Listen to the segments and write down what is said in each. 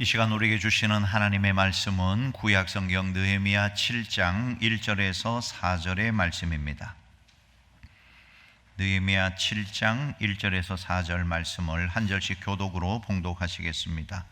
이 시간 우리에게 주시는 하나님의 말씀은 구약성경 느헤미야 7장 1절에서 4절의 말씀입니다. 느헤미야 7장 1절에서 4절 말씀을 한 절씩 교독으로 봉독하시겠습니다.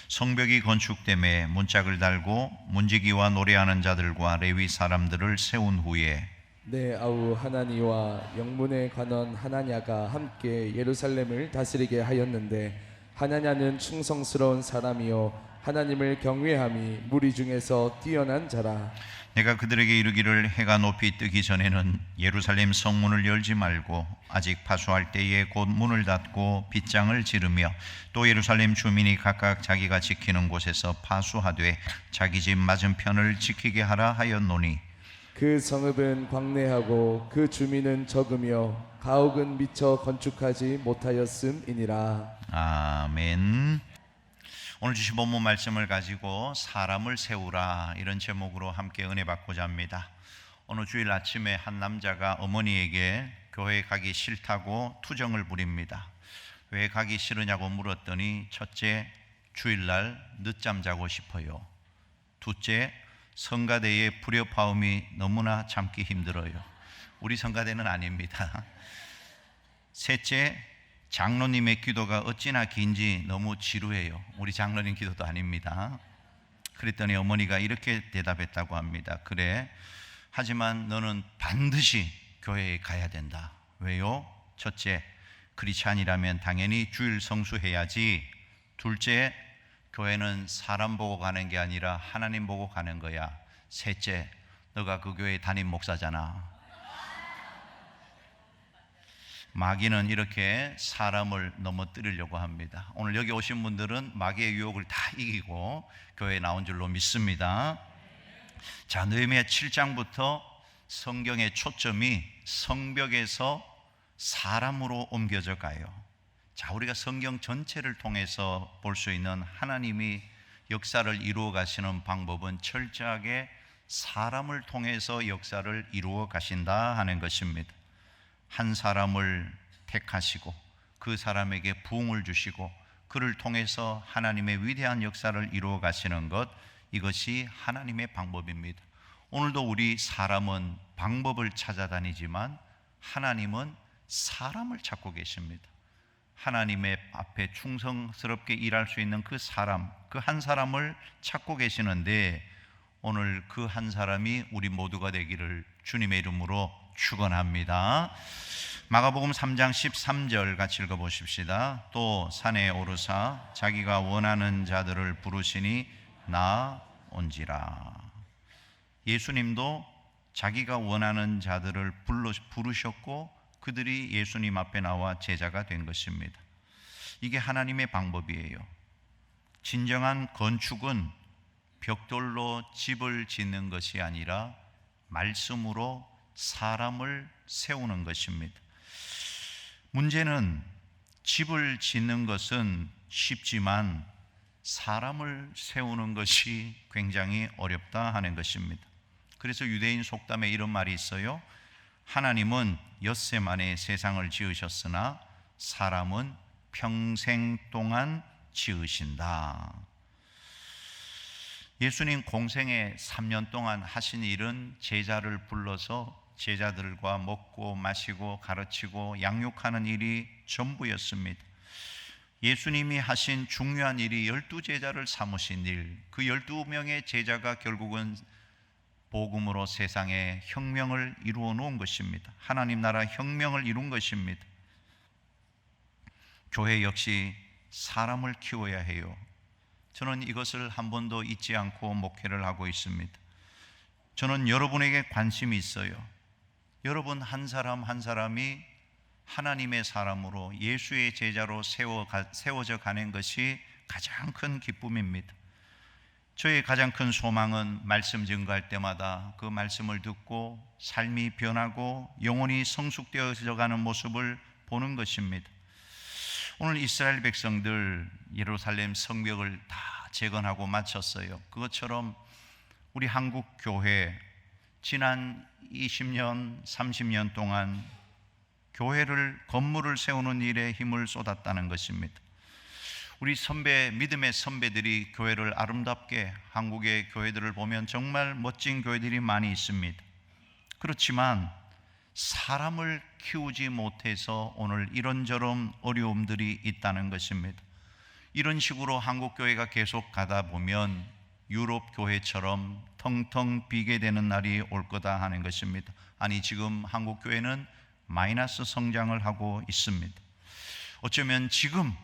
성벽이 건축됨에 문짝을 달고 문지기와 노래하는 자들과 레위 사람들을 세운 후에 내 아우 하나니와 영문의 관원 하나냐가 함께 예루살렘을 다스리게 하였는데, 하나냐는 충성스러운 사람이요 하나님을 경외함이 무리 중에서 뛰어난 자라. 내가 그들에게 이르기를 해가 높이 뜨기 전에는 예루살렘 성문을 열지 말고 아직 파수할 때에 곧 문을 닫고 빗장을 지르며 또 예루살렘 주민이 각각 자기가 지키는 곳에서 파수하되 자기 집 맞은편을 지키게 하라 하였노니, 그 성읍은 광내하고 그 주민은 적으며 가옥은 미처 건축하지 못하였음이니라. 아멘. 오늘 주신 본문 말씀을 가지고 사람을 세우라, 이런 제목으로 함께 은혜 받고자 합니다. 어느 주일 아침에 한 남자가 어머니에게 교회 가기 싫다고 투정을 부립니다. 왜 가기 싫으냐고 물었더니, 첫째, 주일날 늦잠 자고 싶어요. 둘째, 성가대의 불협화음이 너무나 참기 힘들어요. 우리 성가대는 아닙니다. 셋째, 장로님의 기도가 어찌나 긴지 너무 지루해요. 우리 장로님 기도도 아닙니다. 그랬더니 어머니가 이렇게 대답했다고 합니다. 그래, 하지만 너는 반드시 교회에 가야 된다. 왜요? 첫째, 크리스찬이라면 당연히 주일 성수해야지. 둘째, 교회는 사람 보고 가는 게 아니라 하나님 보고 가는 거야. 셋째, 너가 그 교회 담임 목사잖아. 마귀는 이렇게 사람을 넘어뜨리려고 합니다. 오늘 여기 오신 분들은 마귀의 유혹을 다 이기고 교회에 나온 줄로 믿습니다. 자, 느헤미야 7장부터 성경의 초점이 성벽에서 사람으로 옮겨져 가요. 자, 우리가 성경 전체를 통해서 볼 수 있는 하나님이 역사를 이루어 가시는 방법은 철저하게 사람을 통해서 역사를 이루어 가신다 하는 것입니다. 한 사람을 택하시고 그 사람에게 부흥을 주시고 그를 통해서 하나님의 위대한 역사를 이루어 가시는 것, 이것이 하나님의 방법입니다. 오늘도 우리 사람은 방법을 찾아다니지만 하나님은 사람을 찾고 계십니다. 하나님의 앞에 충성스럽게 일할 수 있는 그 사람, 그 한 사람을 찾고 계시는데, 오늘 그 한 사람이 우리 모두가 되기를 주님의 이름으로 축원합니다. 마가복음 3장 13절 같이 읽어보십시다. 또 산에 오르사 자기가 원하는 자들을 부르시니 나온지라. 예수님도 자기가 원하는 자들을 부르셨고 그들이 예수님 앞에 나와 제자가 된 것입니다. 이게 하나님의 방법이에요. 진정한 건축은 벽돌로 집을 짓는 것이 아니라 말씀으로 사람을 세우는 것입니다. 문제는 집을 짓는 것은 쉽지만 사람을 세우는 것이 굉장히 어렵다 하는 것입니다. 그래서 유대인 속담에 이런 말이 있어요. 하나님은 엿새 만에 세상을 지으셨으나 사람은 평생 동안 지으신다. 예수님 공생애 3년 동안 하신 일은 제자를 불러서 제자들과 먹고 마시고 가르치고 양육하는 일이 전부였습니다. 예수님이 하신 중요한 일이 12제자를 삼으신 일, 그 12명의 제자가 결국은 복음으로 세상에 혁명을 이루어 놓은 것입니다. 하나님 나라 혁명을 이룬 것입니다. 교회 역시 사람을 키워야 해요. 저는 이것을 한 번도 잊지 않고 목회를 하고 있습니다. 저는 여러분에게 관심이 있어요. 여러분 한 사람 한 사람이 하나님의 사람으로 예수의 제자로 세워져 가는 것이 가장 큰 기쁨입니다. 저의 가장 큰 소망은 말씀 증거할 때마다 그 말씀을 듣고 삶이 변하고 영혼이 성숙되어져 가는 모습을 보는 것입니다. 오늘 이스라엘 백성들 예루살렘 성벽을 다 재건하고 마쳤어요. 그것처럼 우리 한국 교회 지난 20년, 30년 동안 교회를, 건물을 세우는 일에 힘을 쏟았다는 것입니다. 우리 선배, 믿음의 선배들이 교회를 아름답게, 한국의 교회들을 보면 정말 멋진 교회들이 많이 있습니다. 그렇지만 사람을 키우지 못해서 오늘 이런저런 어려움들이 있다는 것입니다. 이런 식으로 한국 교회가 계속 가다 보면 유럽 교회처럼 텅텅 비게 되는 날이 올 거다 하는 것입니다. 아니, 지금 한국 교회는 마이너스 성장을 하고 있습니다. 어쩌면 지금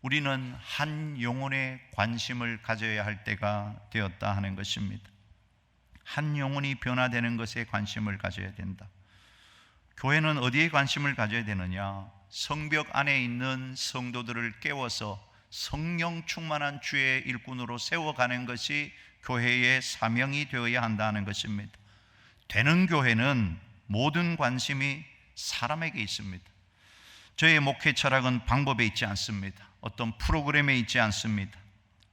우리는 한 영혼에 관심을 가져야 할 때가 되었다 하는 것입니다. 한 영혼이 변화되는 것에 관심을 가져야 된다. 교회는 어디에 관심을 가져야 되느냐? 성벽 안에 있는 성도들을 깨워서 성령 충만한 주의 일꾼으로 세워가는 것이 교회의 사명이 되어야 한다는 것입니다. 되는 교회는 모든 관심이 사람에게 있습니다. 저의 목회 철학은 방법에 있지 않습니다. 어떤 프로그램에 있지 않습니다.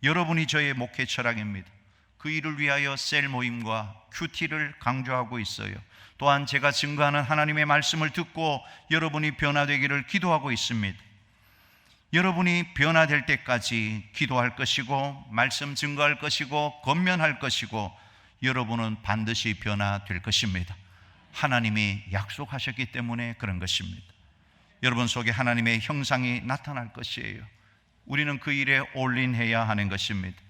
여러분이 저의 목회 철학입니다. 그 일을 위하여 셀 모임과 큐티를 강조하고 있어요. 또한 제가 증거하는 하나님의 말씀을 듣고 여러분이 변화되기를 기도하고 있습니다. 여러분이 변화될 때까지 기도할 것이고 말씀 증거할 것이고 권면할 것이고 여러분은 반드시 변화될 것입니다. 하나님이 약속하셨기 때문에 그런 것입니다. 여러분 속에 하나님의 형상이 나타날 것이에요. 우리는 그 일에 올인해야 하는 것입니다.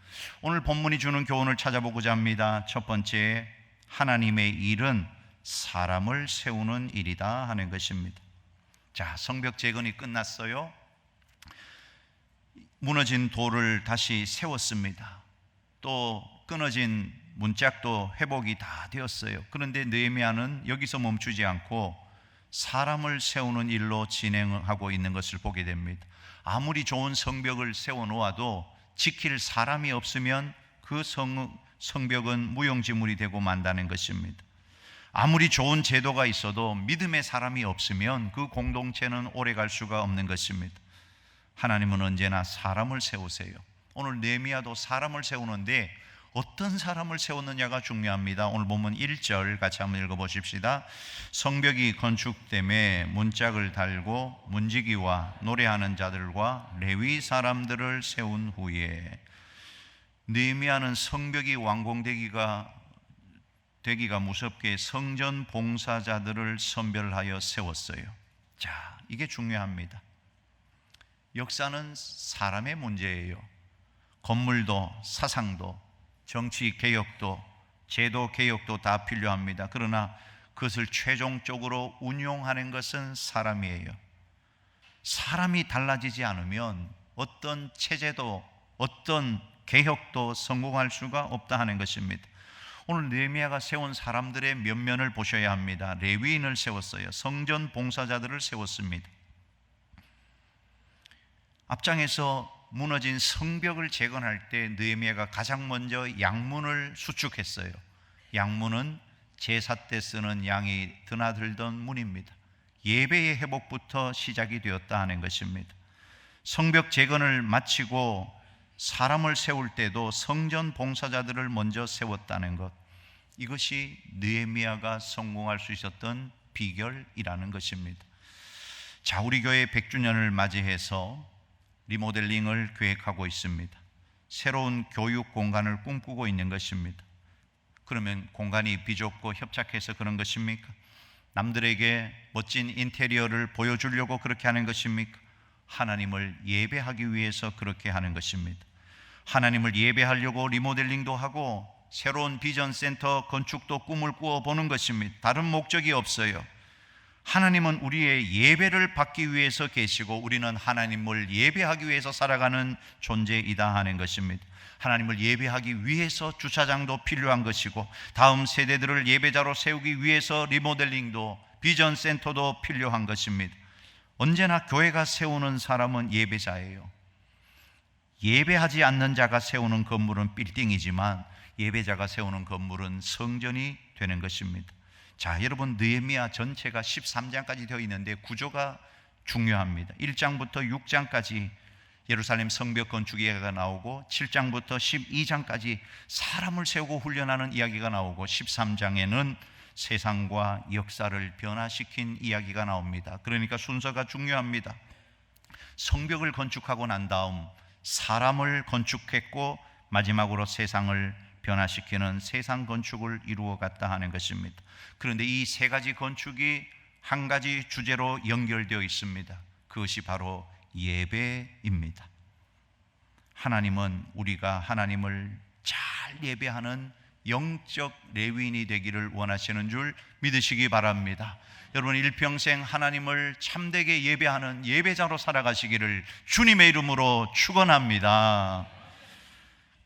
오늘 본문이 주는 교훈을 찾아보고자 합니다. 첫 번째, 하나님의 일은 사람을 세우는 일이다 하는 것입니다. 자, 성벽 재건이 끝났어요. 무너진 돌을 다시 세웠습니다. 또 끊어진 문짝도 회복이 다 되었어요. 그런데 느헤미야는 여기서 멈추지 않고 사람을 세우는 일로 진행하고 있는 것을 보게 됩니다. 아무리 좋은 성벽을 세워놓아도 지킬 사람이 없으면 그 성벽은 무용지물이 되고 만다는 것입니다. 아무리 좋은 제도가 있어도 믿음의 사람이 없으면 그 공동체는 오래갈 수가 없는 것입니다. 하나님은 언제나 사람을 세우세요. 오늘 느헤미야도 사람을 세우는데 어떤 사람을 세웠느냐가 중요합니다. 오늘 본문 1절 같이 한번 읽어보십시다. 성벽이 건축됨에 문짝을 달고 문지기와 노래하는 자들과 레위 사람들을 세운 후에, 느헤미야는 성벽이 완공되기가 무섭게 성전 봉사자들을 선별하여 세웠어요. 자, 이게 중요합니다. 역사는 사람의 문제예요. 건물도 사상도 정치 개혁도 제도 개혁도 다 필요합니다. 그러나 그것을 최종적으로 운용하는 것은 사람이에요. 사람이 달라지지 않으면 어떤 체제도 어떤 개혁도 성공할 수가 없다 하는 것입니다. 오늘 느헤미야가 세운 사람들의 면면을 보셔야 합니다. 레위인을 세웠어요. 성전 봉사자들을 세웠습니다. 앞장에서 무너진 성벽을 재건할 때 느헤미야가 가장 먼저 양문을 수축했어요. 양문은 제사 때 쓰는 양이 드나들던 문입니다. 예배의 회복부터 시작이 되었다 하는 것입니다. 성벽 재건을 마치고 사람을 세울 때도 성전 봉사자들을 먼저 세웠다는 것, 이것이 느헤미야가 성공할 수 있었던 비결이라는 것입니다. 자, 우리 교회 100주년을 맞이해서 리모델링을 계획하고 있습니다. 새로운 교육 공간을 꿈꾸고 있는 것입니다. 그러면 공간이 비좁고 협착해서 그런 것입니까? 남들에게 멋진 인테리어를 보여주려고 그렇게 하는 것입니까? 하나님을 예배하기 위해서 그렇게 하는 것입니다. 하나님을 예배하려고 리모델링도 하고 새로운 비전 센터 건축도 꿈을 꾸어보는 것입니다. 다른 목적이 없어요. 하나님은 우리의 예배를 받기 위해서 계시고 우리는 하나님을 예배하기 위해서 살아가는 존재이다 하는 것입니다. 하나님을 예배하기 위해서 주차장도 필요한 것이고 다음 세대들을 예배자로 세우기 위해서 리모델링도 비전 센터도 필요한 것입니다. 언제나 교회가 세우는 사람은 예배자예요. 예배하지 않는 자가 세우는 건물은 빌딩이지만 예배자가 세우는 건물은 성전이 되는 것입니다. 자, 여러분, 느헤미야 전체가 13장까지 되어 있는데 구조가 중요합니다. 1장부터 6장까지 예루살렘 성벽 건축 이야기가 나오고 7장부터 12장까지 사람을 세우고 훈련하는 이야기가 나오고 13장에는 세상과 역사를 변화시킨 이야기가 나옵니다. 그러니까 순서가 중요합니다. 성벽을 건축하고 난 다음 사람을 건축했고 마지막으로 세상을 변화시키는 세상 건축을 이루어 갔다 하는 것입니다. 그런데 이 세 가지 건축이 한 가지 주제로 연결되어 있습니다. 그것이 바로 예배입니다. 하나님은 우리가 하나님을 잘 예배하는 영적 레위인이 되기를 원하시는 줄 믿으시기 바랍니다. 여러분 일평생 하나님을 참되게 예배하는 예배자로 살아가시기를 주님의 이름으로 축원합니다.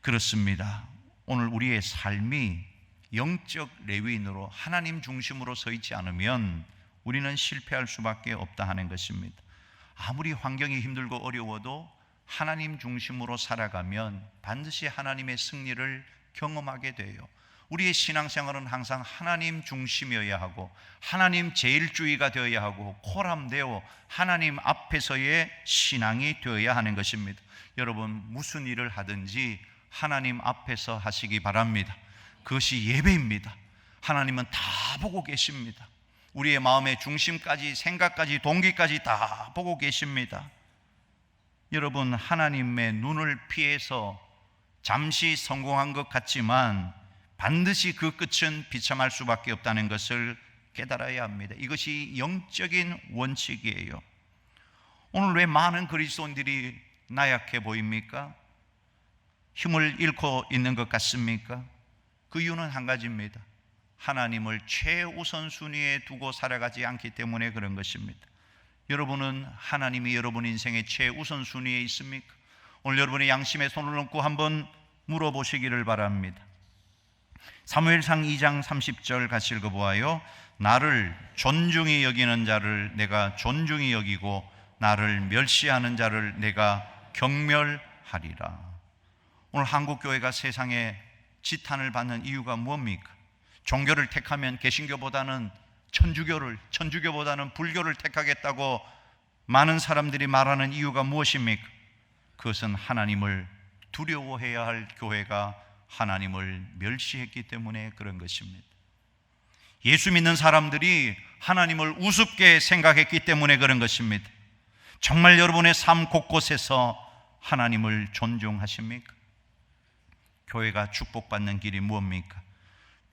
그렇습니다. 오늘 우리의 삶이 영적 레위인으로 하나님 중심으로 서 있지 않으면 우리는 실패할 수밖에 없다 하는 것입니다. 아무리 환경이 힘들고 어려워도 하나님 중심으로 살아가면 반드시 하나님의 승리를 경험하게 돼요. 우리의 신앙생활은 항상 하나님 중심이어야 하고 하나님 제일주의가 되어야 하고 코람되어 하나님 앞에서의 신앙이 되어야 하는 것입니다. 여러분 무슨 일을 하든지 하나님 앞에서 하시기 바랍니다. 그것이 예배입니다. 하나님은 다 보고 계십니다. 우리의 마음의 중심까지 생각까지 동기까지 다 보고 계십니다. 여러분 하나님의 눈을 피해서 잠시 성공한 것 같지만 반드시 그 끝은 비참할 수밖에 없다는 것을 깨달아야 합니다. 이것이 영적인 원칙이에요. 오늘 왜 많은 그리스도인들이 나약해 보입니까? 힘을 잃고 있는 것 같습니까? 그 이유는 한 가지입니다. 하나님을 최우선 순위에 두고 살아가지 않기 때문에 그런 것입니다. 여러분은 하나님이 여러분 인생의 최우선 순위에 있습니까? 오늘 여러분의 양심에 손을 얹고 한번 물어보시기를 바랍니다. 사무엘상 2장 30절 같이 읽어보아요. 나를 존중히 여기는 자를 내가 존중히 여기고 나를 멸시하는 자를 내가 경멸하리라. 오늘 한국교회가 세상에 지탄을 받는 이유가 뭡니까? 종교를 택하면 개신교보다는 천주교보다는 불교를 택하겠다고 많은 사람들이 말하는 이유가 무엇입니까? 그것은 하나님을 두려워해야 할 교회가 하나님을 멸시했기 때문에 그런 것입니다. 예수 믿는 사람들이 하나님을 우습게 생각했기 때문에 그런 것입니다. 정말 여러분의 삶 곳곳에서 하나님을 존중하십니까? 교회가 축복받는 길이 무엇입니까?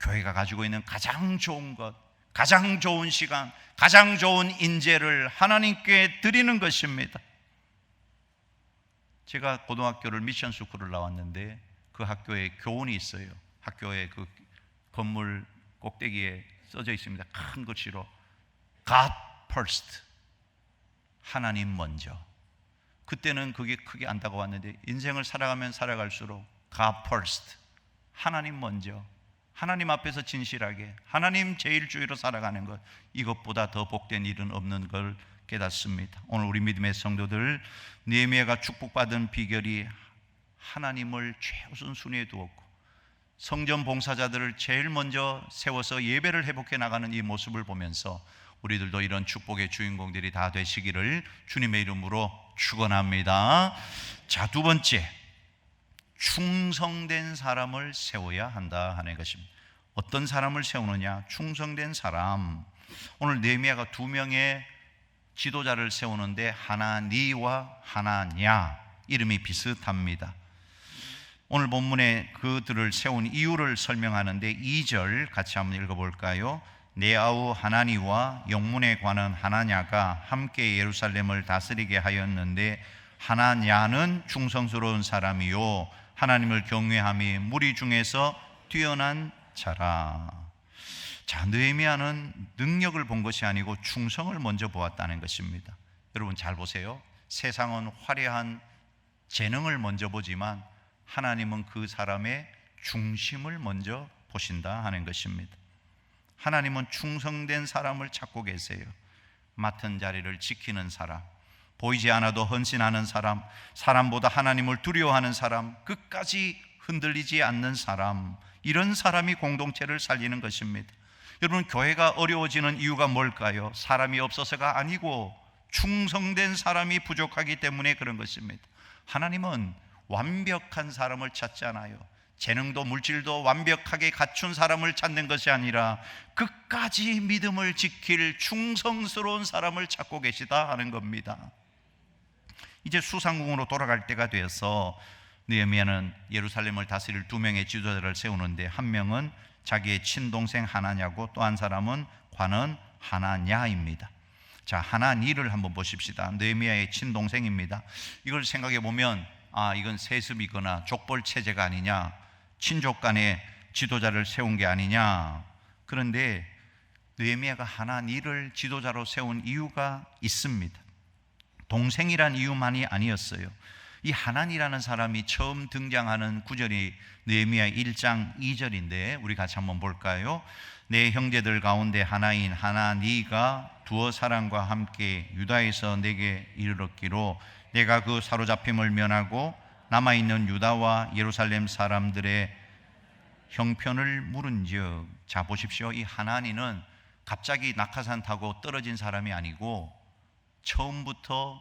교회가 가지고 있는 가장 좋은 것, 가장 좋은 시간, 가장 좋은 인재를 하나님께 드리는 것입니다. 제가 고등학교를 미션 스쿨을 나왔는데 그 학교에 교훈이 있어요. 학교의 그 건물 꼭대기에 써져 있습니다. 큰 글씨로 God first, 하나님 먼저. 그때는 그게 크게 안 다가왔는데 인생을 살아가면 살아갈수록 God first, 하나님 먼저, 하나님 앞에서 진실하게 하나님 제일주의로 살아가는 것, 이것보다 더 복된 일은 없는 걸 깨닫습니다. 오늘 우리 믿음의 성도들, 느헤미야가 축복받은 비결이 하나님을 최우선 순위에 두었고 성전 봉사자들을 제일 먼저 세워서 예배를 회복해 나가는 이 모습을 보면서 우리들도 이런 축복의 주인공들이 다 되시기를 주님의 이름으로 축원합니다. 자, 두 번째, 충성된 사람을 세워야 한다 하는 것입니다. 어떤 사람을 세우느냐? 충성된 사람. 오늘 느헤미야가 두 명의 지도자를 세우는데 하나니와 하나냐, 이름이 비슷합니다. 오늘 본문에 그들을 세운 이유를 설명하는데 2절 같이 한번 읽어볼까요? 내 아우 하나니와 영문에 관한 하나냐가 함께 예루살렘을 다스리게 하였는데 하나냐는 충성스러운 사람이요 하나님을 경외함이 무리 중에서 뛰어난 자라. 자, 느헤미야는 능력을 본 것이 아니고 충성을 먼저 보았다는 것입니다. 여러분 잘 보세요. 세상은 화려한 재능을 먼저 보지만 하나님은 그 사람의 중심을 먼저 보신다 하는 것입니다. 하나님은 충성된 사람을 찾고 계세요. 맡은 자리를 지키는 사람, 보이지 않아도 헌신하는 사람, 사람보다 하나님을 두려워하는 사람, 끝까지 흔들리지 않는 사람, 이런 사람이 공동체를 살리는 것입니다. 여러분 교회가 어려워지는 이유가 뭘까요? 사람이 없어서가 아니고 충성된 사람이 부족하기 때문에 그런 것입니다. 하나님은 완벽한 사람을 찾지 않아요. 재능도 물질도 완벽하게 갖춘 사람을 찾는 것이 아니라 끝까지 믿음을 지킬 충성스러운 사람을 찾고 계시다 하는 겁니다. 이제 수상궁으로 돌아갈 때가 되어서 느헤미야는 예루살렘을 다스릴 2명의 지도자를 세우는데, 한 명은 자기의 친동생 하나냐고 또 한 사람은 관원 하나냐입니다. 자, 하나니를 한번 보십시다. 느헤미야의 친동생입니다. 이걸 생각해 보면 이건 세습이거나 족벌 체제가 아니냐, 친족 간의 지도자를 세운 게 아니냐. 그런데 느헤미야가 하나니를 지도자로 세운 이유가 있습니다. 동생이란 이유만이 아니었어요. 이 하나니라는 사람이 처음 등장하는 구절이 느헤미야 1장 2절인데 우리 같이 한번 볼까요? 내 형제들 가운데 하나인 하나니가 두어 사람과 함께 유다에서 내게 이르렀기로 내가 그 사로잡힘을 면하고 남아있는 유다와 예루살렘 사람들의 형편을 물은즉. 자, 보십시오. 이 하나니는 갑자기 낙하산 타고 떨어진 사람이 아니고 처음부터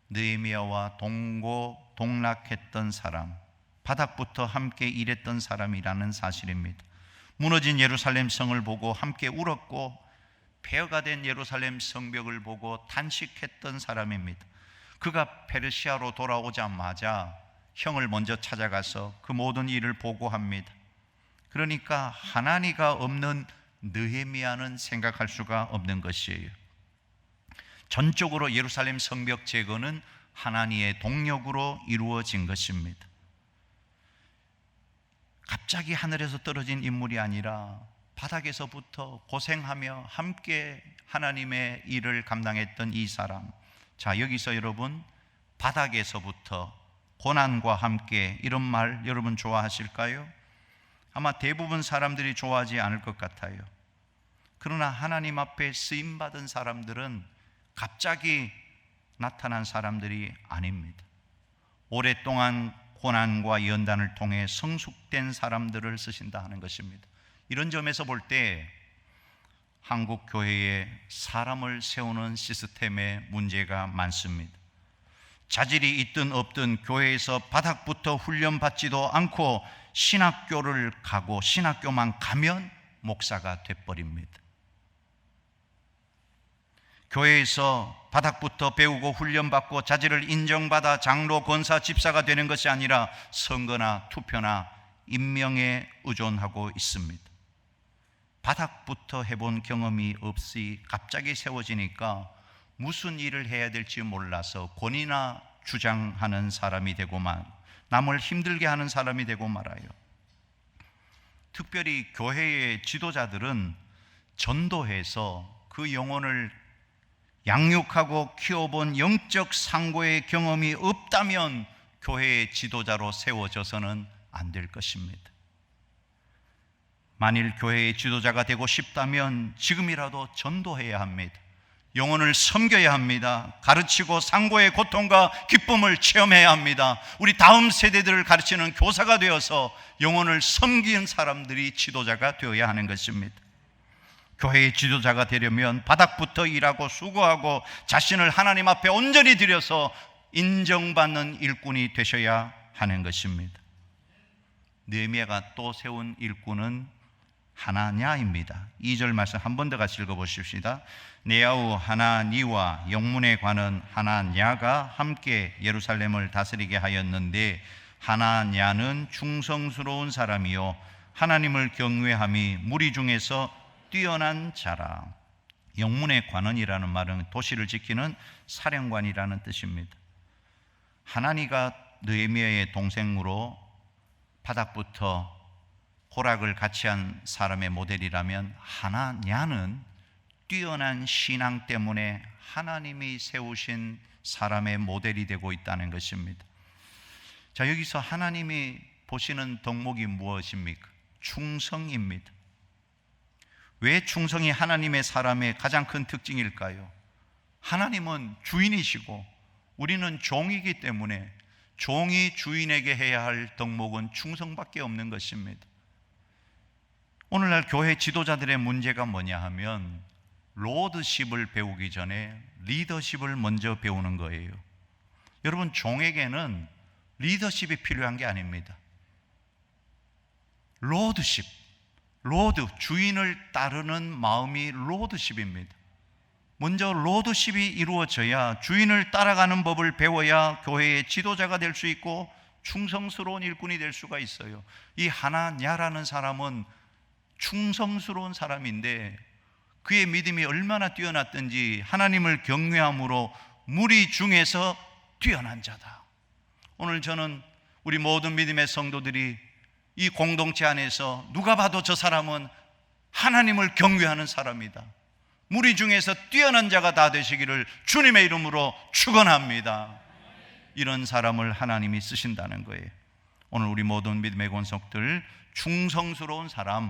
느헤미야와 동고동락했던 사람, 바닥부터 함께 일했던 사람이라는 사실입니다. 무너진 예루살렘 성을 보고 함께 울었고 폐허가 된 예루살렘 성벽을 보고 탄식했던 사람입니다. 그가 페르시아로 돌아오자마자 형을 먼저 찾아가서 그 모든 일을 보고합니다. 그러니까 하나니가 없는 느헤미야는 생각할 수가 없는 것이에요. 전적으로 예루살렘 성벽 제거는 하나니의 동력으로 이루어진 것입니다. 갑자기 하늘에서 떨어진 인물이 아니라 바닥에서부터 고생하며 함께 하나님의 일을 감당했던 이 사람. 자, 여기서 여러분, 바닥에서부터 고난과 함께, 이런 말 여러분 좋아하실까요? 아마 대부분 사람들이 좋아하지 않을 것 같아요. 그러나 하나님 앞에 쓰임받은 사람들은 갑자기 나타난 사람들이 아닙니다. 오랫동안 고난과 연단을 통해 성숙된 사람들을 쓰신다 하는 것입니다. 이런 점에서 볼 때 한국 교회에 사람을 세우는 시스템에 문제가 많습니다. 자질이 있든 없든 교회에서 바닥부터 훈련받지도 않고 신학교를 가고 신학교만 가면 목사가 돼버립니다. 교회에서 바닥부터 배우고 훈련받고 자질을 인정받아 장로, 권사, 집사가 되는 것이 아니라 선거나 투표나 임명에 의존하고 있습니다. 바닥부터 해본 경험이 없이 갑자기 세워지니까 무슨 일을 해야 될지 몰라서 권위나 주장하는 사람이 되고 남을 힘들게 하는 사람이 되고 말아요. 특별히 교회의 지도자들은 전도해서 그 영혼을 양육하고 키워본 영적 상고의 경험이 없다면 교회의 지도자로 세워져서는 안 될 것입니다. 만일 교회의 지도자가 되고 싶다면 지금이라도 전도해야 합니다. 영혼을 섬겨야 합니다. 가르치고 상고의 고통과 기쁨을 체험해야 합니다. 우리 다음 세대들을 가르치는 교사가 되어서 영혼을 섬기는 사람들이 지도자가 되어야 하는 것입니다. 교회의 지도자가 되려면 바닥부터 일하고 수고하고 자신을 하나님 앞에 온전히 드려서 인정받는 일꾼이 되셔야 하는 것입니다. 느헤미야가 또 세운 일꾼은 하나냐입니다. 2절 말씀 한 번 더 같이 읽어보십시다. 네아우 하나니와 영문에 관한 하나냐가 함께 예루살렘을 다스리게 하였는데 하나냐는 충성스러운 사람이요 하나님을 경외함이 무리 중에서 뛰어난 자라. 영문의 관원이라는 말은 도시를 지키는 사령관이라는 뜻입니다. 하나니가 느헤미야의 동생으로 바닥부터 호락을 같이 한 사람의 모델이라면 하나냐는 뛰어난 신앙 때문에 하나님이 세우신 사람의 모델이 되고 있다는 것입니다. 자, 여기서 하나님이 보시는 덕목이 무엇입니까? 충성입니다. 왜 충성이 하나님의 사람의 가장 큰 특징일까요? 하나님은 주인이시고 우리는 종이기 때문에 종이 주인에게 해야 할 덕목은 충성밖에 없는 것입니다. 오늘날 교회 지도자들의 문제가 뭐냐 하면 로드십을 배우기 전에 리더십을 먼저 배우는 거예요. 여러분, 종에게는 리더십이 필요한 게 아닙니다. 로드십, 주인을 따르는 마음이 로드십입니다. 먼저 로드십이 이루어져야, 주인을 따라가는 법을 배워야 교회의 지도자가 될 수 있고 충성스러운 일꾼이 될 수가 있어요. 이 하나냐라는 사람은 충성스러운 사람인데 그의 믿음이 얼마나 뛰어났든지 하나님을 경외함으로 무리 중에서 뛰어난 자다. 오늘 저는 우리 모든 믿음의 성도들이 이 공동체 안에서 누가 봐도 저 사람은 하나님을 경외하는 사람이다, 무리 중에서 뛰어난 자가 다 되시기를 주님의 이름으로 축원합니다. 이런 사람을 하나님이 쓰신다는 거예요. 오늘 우리 모든 믿음의 권속들, 충성스러운 사람,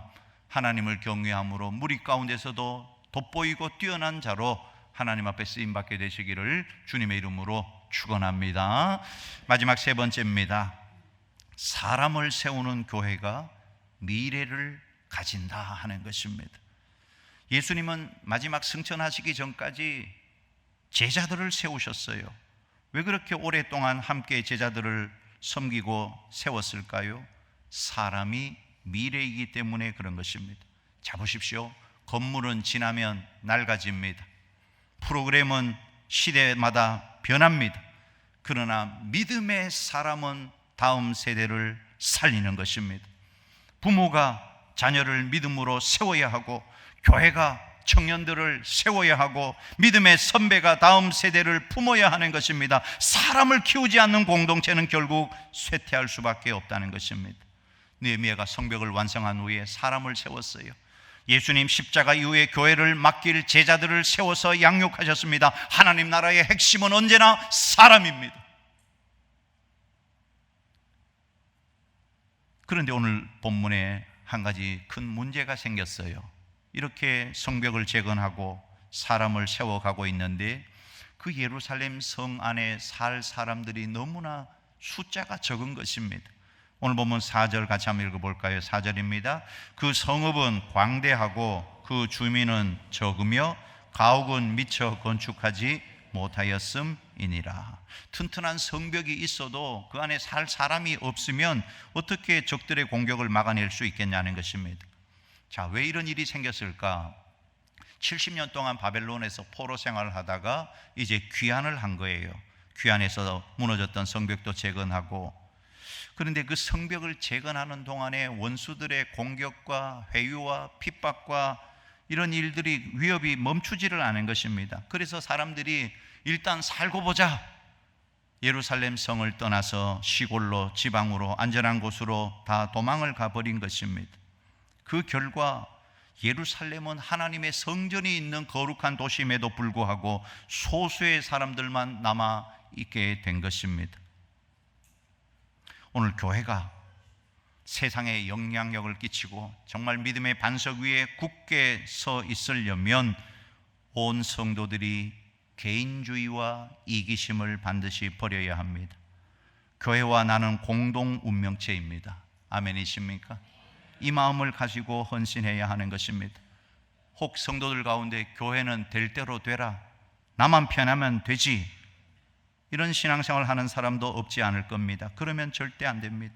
하나님을 경외함으로 무리 가운데서도 돋보이고 뛰어난 자로 하나님 앞에 쓰임받게 되시기를 주님의 이름으로 축원합니다. 마지막 세 번째입니다. 사람을 세우는 교회가 미래를 가진다 하는 것입니다. 예수님은 마지막 승천하시기 전까지 제자들을 세우셨어요. 왜 그렇게 오랫동안 함께 제자들을 섬기고 세웠을까요? 사람이 미래이기 때문에 그런 것입니다. 자, 보십시오. 건물은 지나면 낡아집니다. 프로그램은 시대마다 변합니다. 그러나 믿음의 사람은 다음 세대를 살리는 것입니다. 부모가 자녀를 믿음으로 세워야 하고, 교회가 청년들을 세워야 하고, 믿음의 선배가 다음 세대를 품어야 하는 것입니다. 사람을 키우지 않는 공동체는 결국 쇠퇴할 수밖에 없다는 것입니다. 느헤미야가 성벽을 완성한 후에 사람을 세웠어요. 예수님 십자가 이후에 교회를 맡길 제자들을 세워서 양육하셨습니다. 하나님 나라의 핵심은 언제나 사람입니다. 그런데 오늘 본문에 한 가지 큰 문제가 생겼어요. 이렇게 성벽을 재건하고 사람을 세워가고 있는데 그 예루살렘 성 안에 살 사람들이 너무나 숫자가 적은 것입니다. 오늘 보면 4절 같이 한번 읽어볼까요? 4절입니다. 그 성읍은 광대하고 그 주민은 적으며 가옥은 미처 건축하지 못하였음이니라. 튼튼한 성벽이 있어도 그 안에 살 사람이 없으면 어떻게 적들의 공격을 막아낼 수 있겠냐는 것입니다. 자, 왜 이런 일이 생겼을까? 70년 동안 바벨론에서 포로 생활을 하다가 이제 귀환을 한 거예요. 귀환해서 무너졌던 성벽도 재건하고, 그런데 그 성벽을 재건하는 동안에 원수들의 공격과 회유와 핍박과 이런 일들이, 위협이 멈추지를 않은 것입니다. 그래서 사람들이 일단 살고 보자, 예루살렘 성을 떠나서 시골로, 지방으로, 안전한 곳으로 다 도망을 가버린 것입니다. 그 결과 예루살렘은 하나님의 성전이 있는 거룩한 도심에도 불구하고 소수의 사람들만 남아 있게 된 것입니다. 오늘 교회가 세상에 영향력을 끼치고 정말 믿음의 반석 위에 굳게 서 있으려면 온 성도들이 개인주의와 이기심을 반드시 버려야 합니다. 교회와 나는 공동 운명체입니다. 아멘이십니까? 이 마음을 가지고 헌신해야 하는 것입니다. 혹 성도들 가운데 교회는 될 대로 되라, 나만 편하면 되지, 이런 신앙생활을 하는 사람도 없지 않을 겁니다. 그러면 절대 안 됩니다.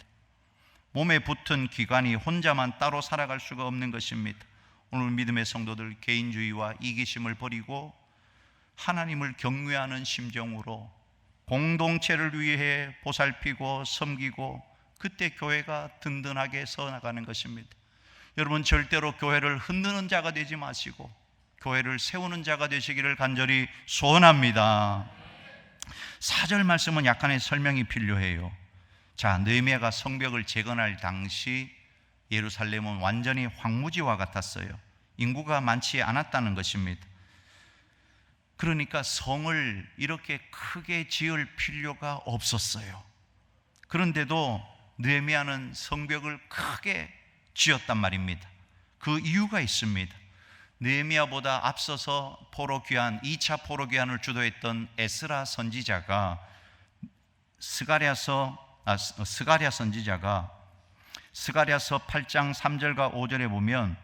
몸에 붙은 기관이 혼자만 따로 살아갈 수가 없는 것입니다. 오늘 믿음의 성도들, 개인주의와 이기심을 버리고 하나님을 경외하는 심정으로 공동체를 위해 보살피고 섬기고, 그때 교회가 든든하게 서 나가는 것입니다. 여러분, 절대로 교회를 흔드는 자가 되지 마시고 교회를 세우는 자가 되시기를 간절히 소원합니다. 4절 말씀은 약간의 설명이 필요해요. 자, 느헤미야가 성벽을 재건할 당시 예루살렘은 완전히 황무지와 같았어요. 인구가 많지 않았다는 것입니다. 그러니까 성을 이렇게 크게 지을 필요가 없었어요. 그런데도 느헤미야는 성벽을 크게 지었단 말입니다. 그 이유가 있습니다. 느헤미야보다 앞서서 포로 귀환, 2차 포로 귀환을 주도했던 에스라 선지자가 스가랴서 선지자가 스가랴서 8장 3절과 5절에 보면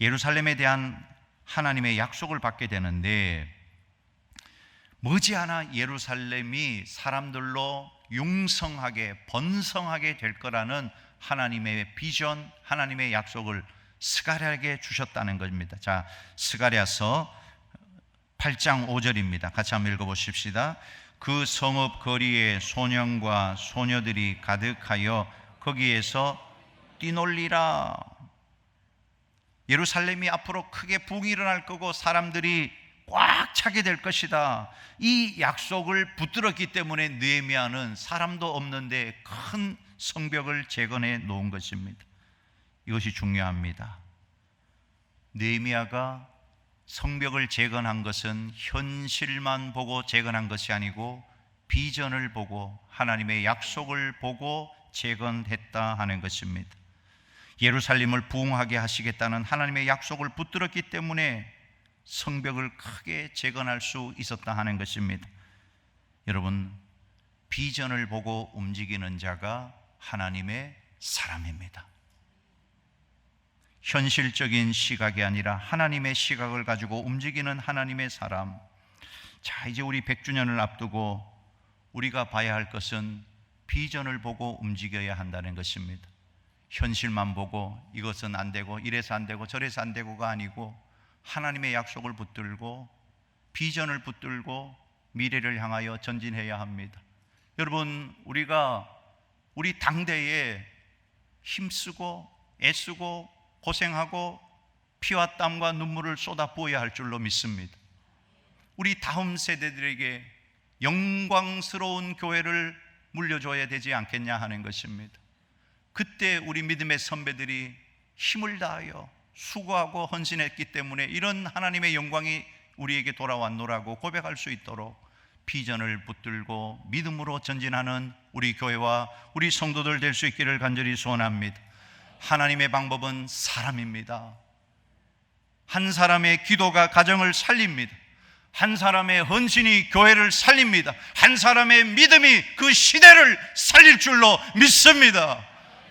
예루살렘에 대한 하나님의 약속을 받게 되는데, 머지않아 예루살렘이 사람들로 융성하게 번성하게 될 거라는 하나님의 비전, 하나님의 약속을 스가랴에게 주셨다는 겁니다. 자, 스가랴서 8장 5절입니다. 같이 한번 읽어보십시다. 그 성읍 거리에 소년과 소녀들이 가득하여 거기에서 뛰놀리라. 예루살렘이 앞으로 크게 붕이 일어날 거고 사람들이 꽉 차게 될 것이다. 이 약속을 붙들었기 때문에 느헤미야는 사람도 없는데 큰 성벽을 재건해 놓은 것입니다. 이것이 중요합니다. 느헤미야가 성벽을 재건한 것은 현실만 보고 재건한 것이 아니고 비전을 보고 하나님의 약속을 보고 재건했다 하는 것입니다. 예루살렘을 부흥하게 하시겠다는 하나님의 약속을 붙들었기 때문에 성벽을 크게 재건할 수 있었다 하는 것입니다. 여러분, 비전을 보고 움직이는 자가 하나님의 사람입니다. 현실적인 시각이 아니라 하나님의 시각을 가지고 움직이는 하나님의 사람. 자, 이제 우리 100주년을 앞두고 우리가 봐야 할 것은 비전을 보고 움직여야 한다는 것입니다. 현실만 보고 이것은 안 되고 이래서 안 되고 저래서 안 되고가 아니고 하나님의 약속을 붙들고 비전을 붙들고 미래를 향하여 전진해야 합니다. 여러분, 우리가 우리 당대에 힘쓰고 애쓰고 고생하고 피와 땀과 눈물을 쏟아 부어야 할 줄로 믿습니다. 우리 다음 세대들에게 영광스러운 교회를 물려줘야 되지 않겠냐 하는 것입니다. 그때 우리 믿음의 선배들이 힘을 다하여 수고하고 헌신했기 때문에 이런 하나님의 영광이 우리에게 돌아왔노라고 고백할 수 있도록 비전을 붙들고 믿음으로 전진하는 우리 교회와 우리 성도들 될 수 있기를 간절히 소원합니다. 하나님의 방법은 사람입니다. 한 사람의 기도가 가정을 살립니다. 한 사람의 헌신이 교회를 살립니다. 한 사람의 믿음이 그 시대를 살릴 줄로 믿습니다.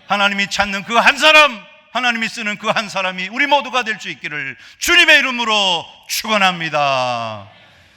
하나님이 찾는 그 한 사람, 하나님이 쓰는 그 한 사람이 우리 모두가 될 수 있기를 주님의 이름으로 축원합니다.